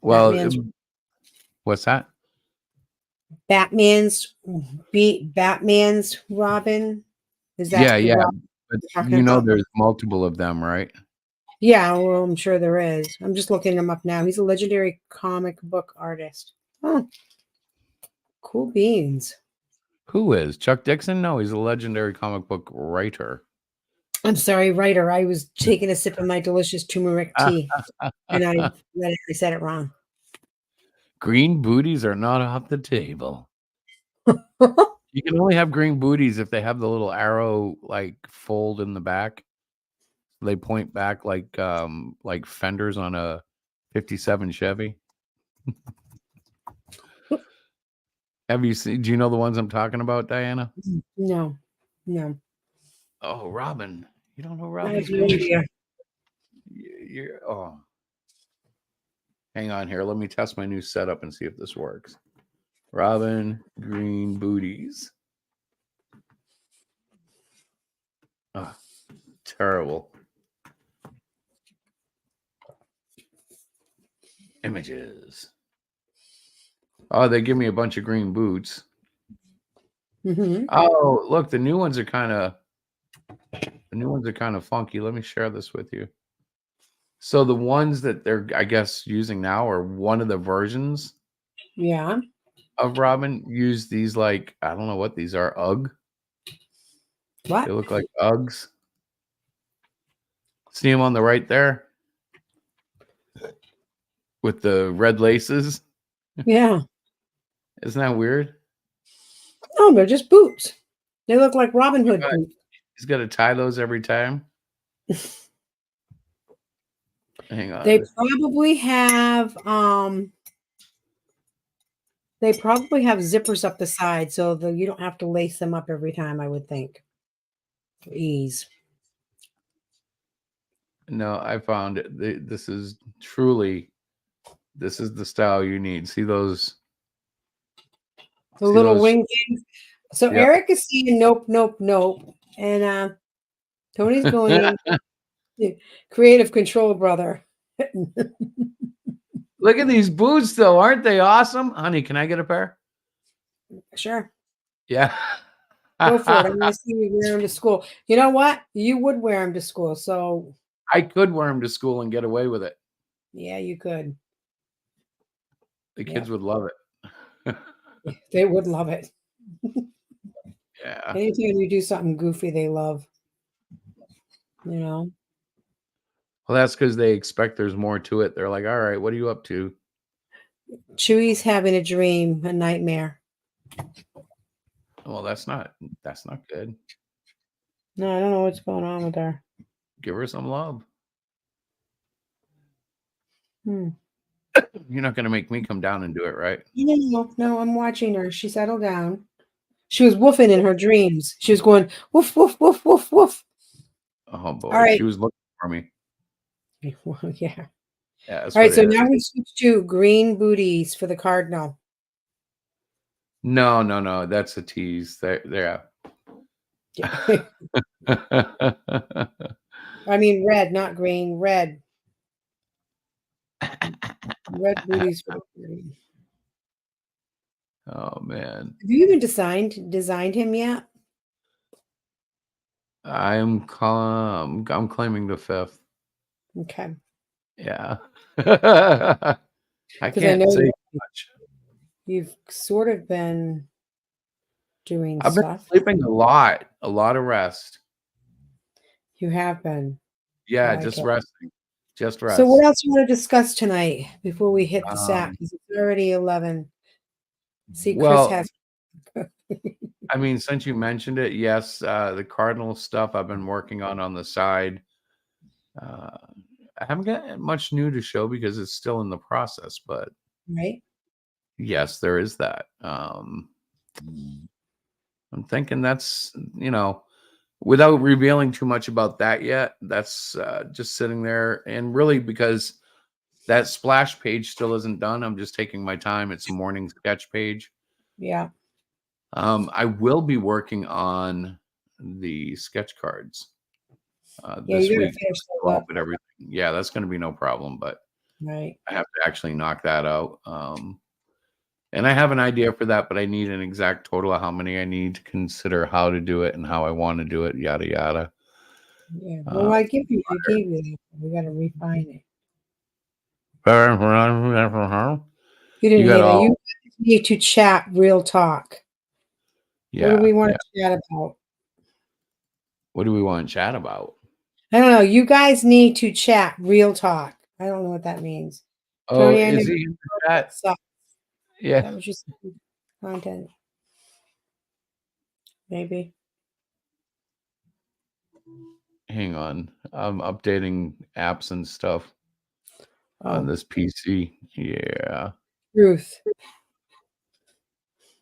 Well, Batman's what's that? Batman's Batman's Robin. Is that Yeah, the yeah. Robin But you're talking about? there's multiple of them, right? Yeah, well, I'm sure there is. I'm just looking him up now. He's a legendary comic book artist. Oh, cool beans. Who is Chuck Dixon? No, he's a legendary comic book writer. I'm sorry, writer. I was taking a sip of my delicious turmeric tea and I said it wrong. Green booties are not off the table. You can only have green booties if they have the little arrow like fold in the back. They point back like fenders on a 57 Chevy. Have you seen? Do you know the ones I'm talking about, Diana? No, no. Oh, Robin. You don't know I Robin's have no Run? idea. Oh. Hang on here. Let me test my new setup and see if this works. Robin Green Booties. Oh, terrible. Images. Oh, they give me a bunch of green boots. Mm-hmm. Oh, look, the new ones are kind of funky. Let me share this with you. So the ones that they're, I guess, using now are one of the versions Yeah. of Robin use these like, I don't know what these are, UGG. What? They look like Uggs. See them on the right there with the red laces. Yeah. Isn't that weird? No, they're just boots. They look like Robin Hood God, boots. he's got to tie those every time. Hang They on. probably have zippers up the side so that you don't have to lace them up every time, I would think. For ease. No, I found it. This is truly, this is the style you need. See those? The See little those? wing things. So Yep. Eric is seeing nope, nope, nope. And Tony's going creative control, brother. Look at these boots, though. Aren't they awesome? Honey, can I get a pair? Sure. Yeah. Go for it. I'm going to see you wear them to school. You know what? You would wear them to school. So I could wear them to school and get away with it. Yeah, you could. The Yep. kids would love it. They would love it. Yeah. Anytime you do something goofy, they love. You know. Well, that's because they expect there's more to it. They're like, all right, what are you up to? Chewy's having a dream, a nightmare. Well, that's not good. No, I don't know what's going on with her. Give her some love. Hmm. You're not going to make me come down and do it, right? No, I'm watching her. She settled down. She was woofing in her dreams. She was going woof, woof, woof, woof, woof. Oh All boy, right. she was looking for me. Well, yeah. Yeah, that's All right. what So it now is. we switch to green booties for the cardinal. No, that's a tease. There. I mean, red, not green. Red. Red booties for the green. Oh man, Have you even designed him yet? I'm claiming the 5th. Okay. Yeah. I Because I know can't say much. you've sort of been doing I've been stuff. sleeping a lot of rest. You have been. I Yeah, like just it. resting. Just So what rest. else you want to discuss tonight before we hit the sack? Um, 'Cause it's already 11. See, Chris well, has I mean, since you mentioned it, yes, the Cardinal stuff I've been working on the side. Uh, I haven't got much new to show because it's still in the process, but right. yes, there is that. I'm thinking that's, without revealing too much about that yet, that's just sitting there. And really, because that splash page still isn't done, I'm just taking my time. It's a morning sketch page. Yeah. I will be working on the sketch cards Yeah, this you gotta week. finish Go those out up. with everything. Yeah, that's going to be no problem, but Right. I have to actually knock that out. And I have an idea for that, but I need an exact total of how many I need to consider how to do it and how I want to do it, yada yada. Yeah. Well, I gave you that. We gotta refine it. You You didn't got hear that. all, You need to chat real talk. What do yeah, we want yeah. to chat about? What do we want to chat about? I don't know. You guys need to chat real talk. I don't know what that means. Oh, Tony, I know is he you in the chat? suck. Yeah. That was just content. Maybe. Hang on. I'm updating apps and stuff on Oh, this PC. Yeah. Ruth.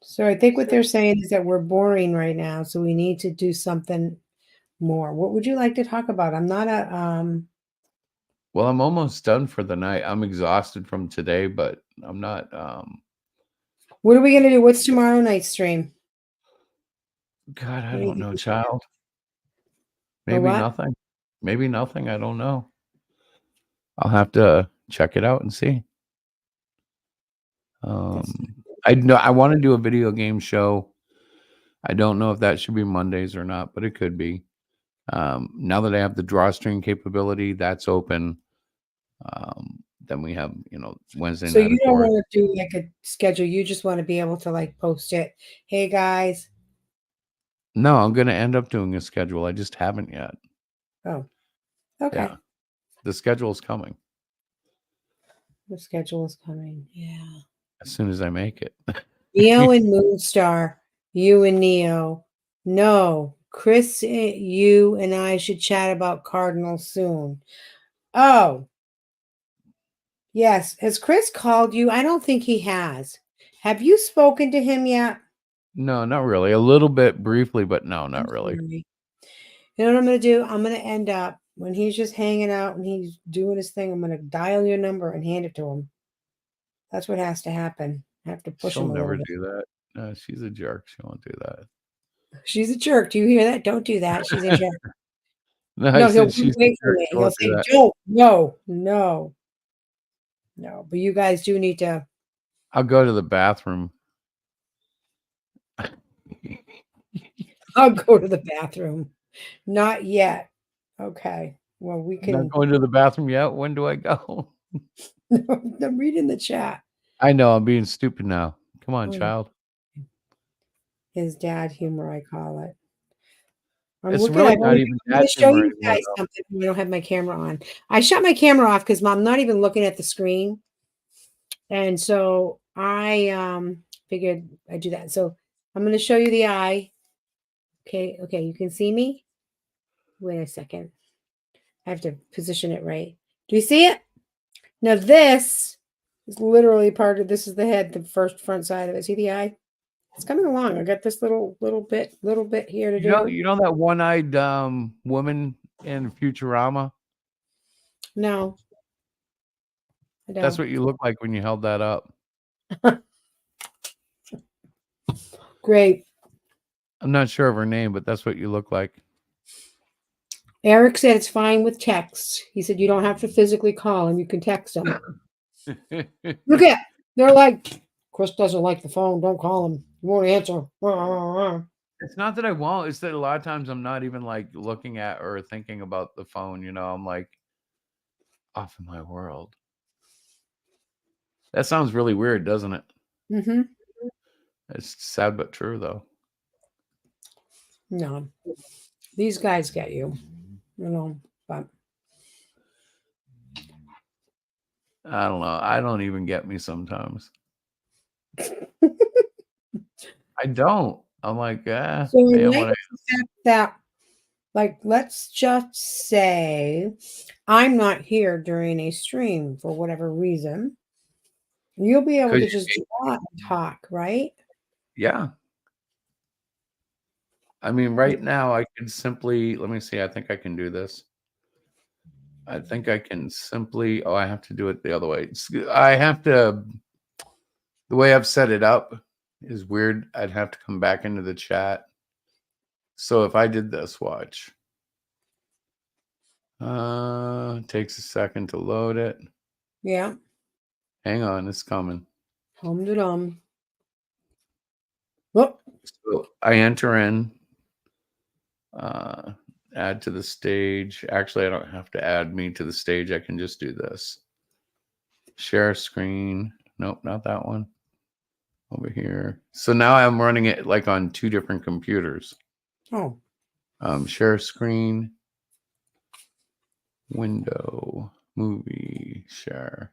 So I think what they're saying is that we're boring right now, so we need to do something more. What would you like to talk about? I'm not a Well, I'm almost done for the night. I'm exhausted from today, but I'm not what are we gonna do? What's tomorrow night's stream? God, I What do you don't think? know, child. Or Maybe what? nothing. Maybe nothing. I don't know. I'll have to check it out and see. That's I know I want to do a video game show. I don't know if that should be Mondays or not, but it could be. Now that I have the drawstring capability, that's open. Then we have, Wednesday so night, you of don't course. want to do like a schedule. You just want to be able to like post it. Hey guys. No, I'm going to end up doing a schedule. I just haven't yet. Oh, okay. Yeah, the schedule is coming The schedule is coming. Yeah. as soon as I make it. Neo and Moonstar, you and Neo. No, Chris, you and I should chat about Cardinal soon. Oh, yes. Has Chris called you? I don't think he has. Have you spoken to him yet? No, not really. A little bit briefly, but no, I'm not really. sorry. You know what I'm going to do? I'm going to end up when he's just hanging out and he's doing his thing. I'm going to dial your number and hand it to him. That's what has to happen. I have to push She'll him a never little bit. do that. No, she's a jerk. She won't do that. She's a jerk. Do you hear that? Don't do that. She's a jerk. No, I No, he'll said run she's a away from jerk. me. She He'll won't do say, that. "Don't, no." But you guys do need to. I'll go to the bathroom. I'll go to the bathroom. Not yet. Okay. Well, we I'm not can. going to the bathroom yet. When do I go? I'm reading the chat. I know I'm being stupid now. Come on, Oh, child. his dad humor, I call it. I'm It's looking. really I'm not even going that to show humor you anymore, guys though. something. I don't have my camera on. I shut my camera off because I'm not even looking at the screen, and so I figured I'd do that. So I'm going to show you the eye. Okay, you can see me. Wait a second. I have to position it right. Do you see it? Now this is literally part of this is the head, the first front side of it. See the eye? It's coming along. I got this little bit here to do. You know that one-eyed woman in Futurama? No, I That's don't. what you look like when you held that up. Great. I'm not sure of her name, but that's what you look like. Eric said it's fine with texts. He said you don't have to physically call him. You can text him. Look at they're like, Chris doesn't like the phone. Don't call him. He won't answer. It's not that I won't. It's that a lot of times I'm not even like looking at or thinking about the phone. I'm like off in my world. That sounds really weird, doesn't it? Mm-hmm. It's sad but true, though. No, these guys get you. But I don't know. I don't even get me sometimes. I don't. I'm like, so I in am light what I of the fact that, like, let's just say I'm not here during a stream for whatever reason. You'll be able to just draw and talk, right? Yeah. I mean, right now I can simply, let me see. I think I can do this. I think I can simply, I have to do it the other way. I have to, the way I've set it up is weird. I'd have to come back into the chat. So if I did this, watch. It takes a second to load it. Yeah. Hang on, it's coming. Hum to dum. Whoop. So I enter in, add to the stage. Actually, I don't have to add me to the stage. I can just do this. Share screen. Nope, not that one. Over here. So now I'm running it like on two different computers. Oh. Share screen. Window. Movie. Share.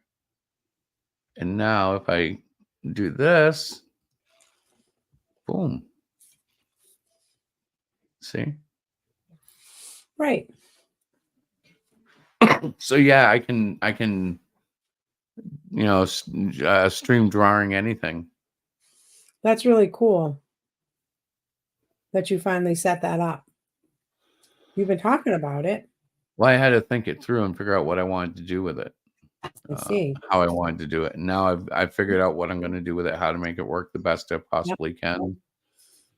And now if I do this, boom. See? Right. So yeah, I can stream drawing anything. That's really cool that you finally set that up. You've been talking about it. Well, I had to think it through and figure out what I wanted to do with it. I see. How I wanted to do it. And now I've figured out what I'm going to do with it, how to make it work the best I possibly can.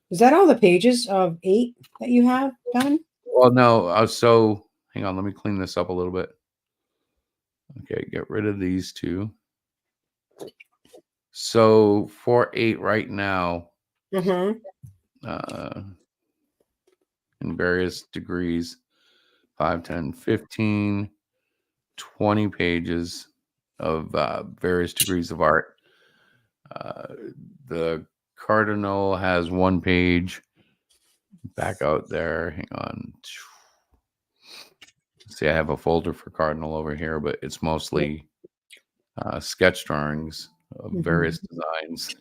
Is that all the pages of 8 that you have done? Well, no. So hang on, let me clean this up a little bit. Okay, get rid of these two. So for 8 right now, Mm-hmm. in various degrees, 5, 10, 15, 20 pages of various degrees of art. The cardinal has 1 page. Back out there. Hang on. See, I have a folder for cardinal over here, but it's mostly sketch drawings of various designs.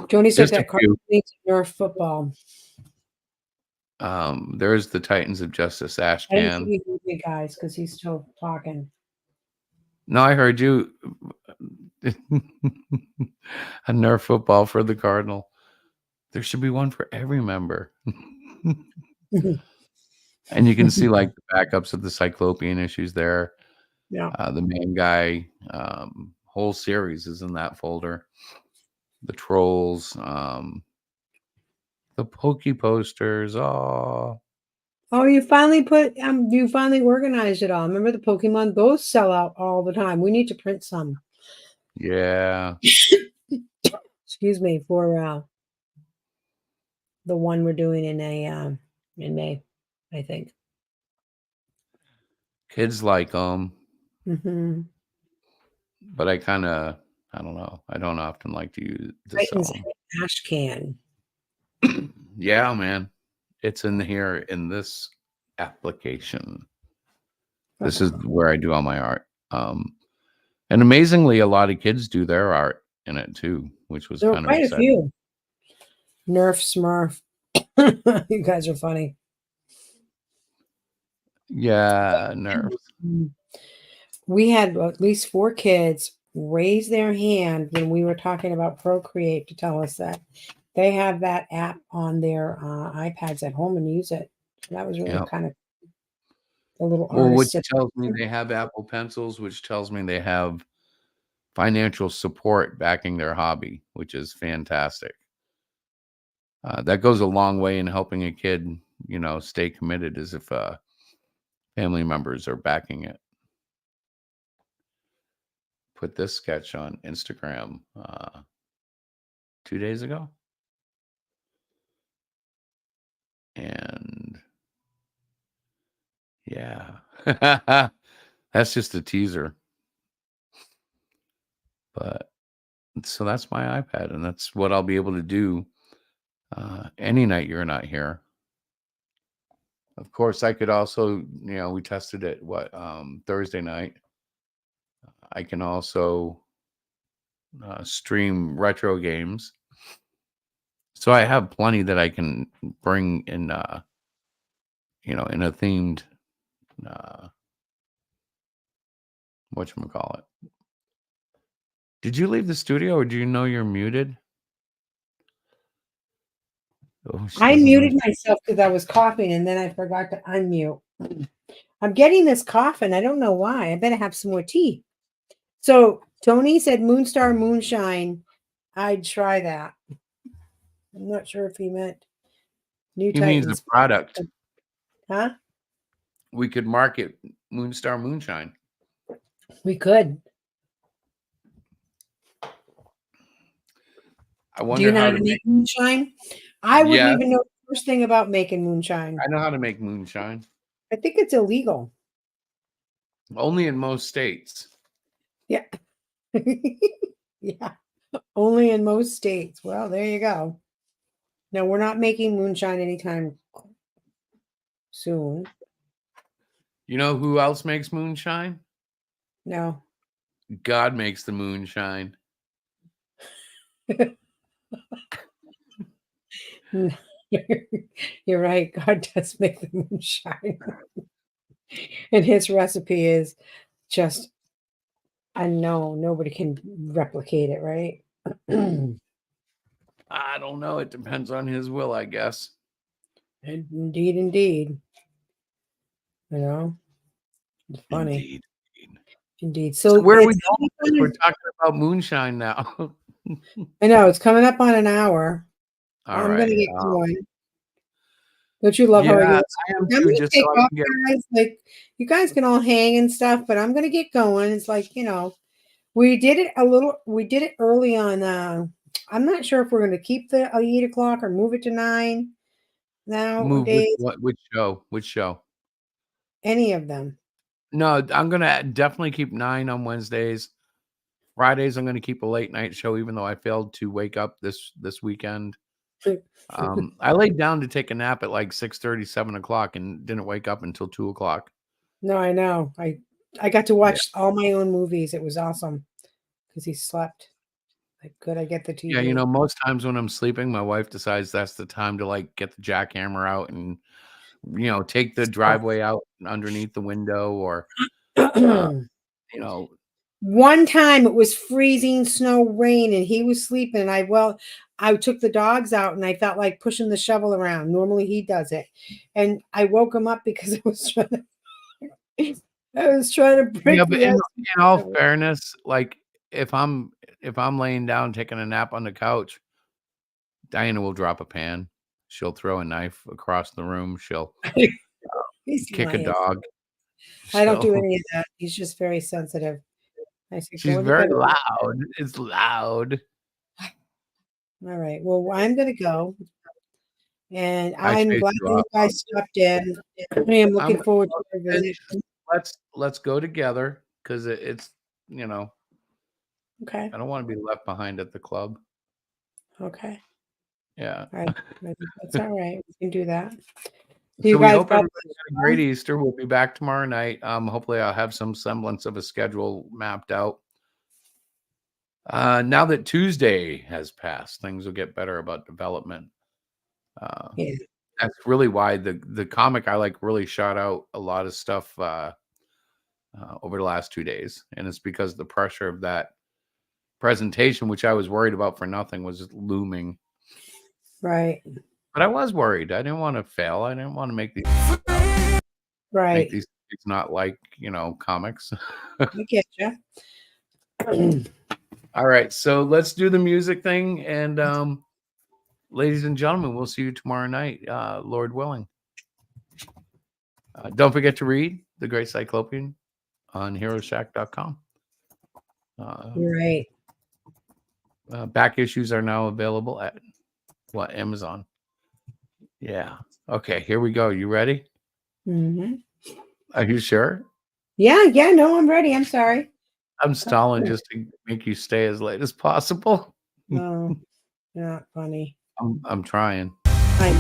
Joni said Just a that card few. needs Nerf football. There's the Titans of Justice I didn't Ashcan. see you guys because he's still talking. No, I heard you. A Nerf football for the Cardinal. There should be one for every member. And you can see like the backups of the Cyclopean issues there. Yeah. The main guy, whole series is in that folder. The trolls, the pokey posters. Oh, you finally you finally organized it all. Remember the Pokemon? Those sell out all the time. We need to print some. yeah. Excuse me, for the one we're doing in a in May, I think. Kids like them, Mm-hmm. but I don't know. I don't often like to sell Titans them. ash can. Yeah, man. It's in here in this application. This is where I do all my art. And amazingly, a lot of kids do their art in it too, which was There were kind of quite a exciting. few. Nerf Smurf. You guys are funny. Yeah, nerves. We had at least 4 kids raise their hand when we were talking about Procreate to tell us that they have that app on their iPads at home and use it. So that was really Yeah. kind of a little Well, which artist. tells me they have Apple Pencils, which tells me they have financial support backing their hobby, which is fantastic. That goes a long way in helping a kid, stay committed, as if family members are backing it. Put this sketch on Instagram 2 days ago. And yeah, that's just a teaser. But so that's my iPad, and that's what I'll be able to do any night you're not here. Of course, I could also, we tested it Thursday night. I can also stream retro games. So I have plenty that I can bring in, in a themed, whatchamacallit. Did you leave the studio, or do you know you're muted? Oh, she I doesn't know. muted myself because I was coughing and then I forgot to unmute. I'm getting this cough and I don't know why. I better have some more tea. So Tony said Moonstar Moonshine. I'd try that. I'm not sure if he meant New He means the Titans. product. Huh? We could market Moonstar Moonshine. We could. I Do wonder you know how how to to make. make moonshine? I wouldn't Yeah, even know the first thing about making moonshine. I know how to make moonshine. I think it's illegal. Only in most states. Yeah. Yeah. Only in most states. Well, there you go. No, we're not making moonshine anytime soon. You know who else makes moonshine? No. God makes the moonshine. You're right. God does make the moonshine. And his recipe is just unknown. Nobody can replicate it, right? I don't know. It depends on his will, I guess. Indeed, indeed. You know, it's funny. Indeed. So So where are we it's going? We're talking about moonshine now. I know it's coming up on an hour. All I'm right. gonna get going. Don't you love how I do Yeah, it? I am I'm too. gonna Just take so I off, can get. guys. Like you guys can all hang and stuff, but I'm gonna get going. It's like, we did it we did it early on I'm not sure if we're gonna keep the 8 o'clock or move it to 9 Move nowadays. which show? Which show? Any of them. No, I'm gonna definitely keep 9 on Wednesdays. Fridays, I'm gonna keep a late night show, even though I failed to wake up this weekend. I laid down to take a nap at like 6:30, 7 o'clock, and didn't wake up until 2 o'clock. No, I know. I got to Yeah. watch all my own movies. It was awesome because he slept. Like, could I get the Yeah, TV? most times when I'm sleeping, my wife decides that's the time to like get the jackhammer out and take the driveway out underneath the window, or you know, One time it was freezing snow, rain, and he was sleeping. And I took the dogs out and I felt like pushing the shovel around. Normally he does it. And I woke him up because I was trying to yeah. break But the in ice. all fairness, like if I'm laying down taking a nap on the couch, Diana will drop a pan. She'll throw a knife across the room. She'll He's kick a lying. dog. I don't do She'll any of that. He's just very sensitive. I said, She's go into very bed. loud. It's loud. All right. Well, I'm going to go. And I I'm chased glad you you off. guys stopped in. I am looking I'm forward to your visit. let's go together because it's you know Okay. I don't want to be left behind at the club. Okay. Yeah. All right. I think that's all right. We can do that. So So you we guys hope got everybody had a great Easter. We'll be back tomorrow night. Hopefully I'll have some semblance of a schedule mapped out. Now that Tuesday has passed, things will get better about development. yeah. That's really why the comic I like really shot out a lot of stuff over the last 2 days, and it's because the pressure of that presentation, which I was worried about for nothing, was looming. Right. But I was worried. I didn't want to fail. I didn't want to make Right. these kids not like comics. I get you. All right, so let's do the music thing, and ladies and gentlemen, we'll see you tomorrow night, Lord willing. Don't forget to read The Great Cyclopean on HeroShack.com. Right. Back issues are now available at Amazon. Yeah. Okay, here we go. You ready? Mm-hmm. Are you sure? Yeah. Yeah. No, I'm ready. I'm sorry. I'm stalling just to make you stay as late as possible. No, not funny. I'm trying. I